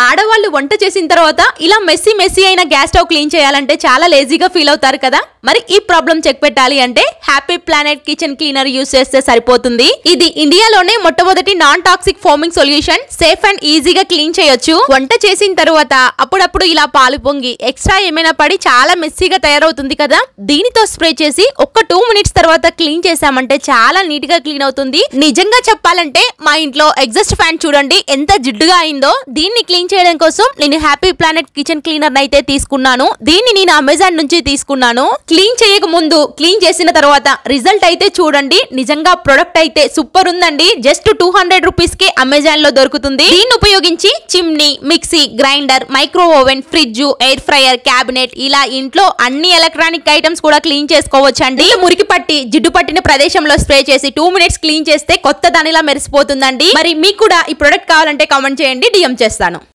ఆడవాళ్ళు వంట చేసిన తర్వాత ఇలా మెస్సీ అయిన గ్యాస్ స్టవ్ క్లీన్ చేయాలంటే చాలా లేజీగా ఫీల్ అవుతారు కదా. మరి ఈ ప్రాబ్లం చెక్ పెట్టాలి అంటే happy planet kitchen cleaner use చేస్తే సరిపోతుంది. ఇది ఇండియాలోనే మొట్టమొదటి non toxic foaming solution. Safe and ఈజీగా క్లీన్ చేయొచ్చు. వంట చేసిన తర్వాత అప్పుడప్పుడు ఇలా పాలు పొంగి ఎక్స్ట్రా ఏమైనా పడి చాలా మెస్సీగా తయారవుతుంది కదా. దీనితో స్ప్రే చేసి ఒక్క 2 మినిట్స్ తర్వాత క్లీన్ చేసామంటే చాలా నీట్ గా క్లీన్ అవుతుంది. నిజంగా చెప్పాలంటే మా ఇంట్లో ఎగ్జాస్ట్ ఫ్యాన్ చూడండి ఎంత జిడ్డుగా అయిందో. దీన్ని క్లీన్ చేయడం కోసం నేను హ్యాపీ ప్లానెట్ కిచెన్ క్లీనర్ అయితే తీసుకున్నాను. దీన్ని నేను అమెజాన్ నుంచి తీసుకున్నాను. క్లీన్ చేయక ముందు, క్లీన్ చేసిన తర్వాత రిజల్ట్ అయితే చూడండి. నిజంగా ప్రొడక్ట్ అయితే సూపర్ ఉందండి. జస్ట్ 200 రూపీస్ కి అమెజాన్ లో దొరుకుతుంది. దీన్ని ఉపయోగించి chimney, mixie, grinder, micro oven, fridge, air fryer, cabinet ఇలా ఇంట్లో అన్ని ఎలక్ట్రానిక్ ఐటమ్స్ కూడా క్లీన్ చేసుకోవచ్చండి. మురికి పట్టి జిడ్డు పట్టిన ప్రదేశంలో స్ప్రే చేసి 2 మినిట్స్ క్లీన్ చేస్తే కొత్త దానిలా మెరిసిపోతుందండి. మరి మీకు కూడా ఈ ప్రొడక్ట్ కావాలంటే కామెంట్ చేయండి, డిఎం చేస్తాను.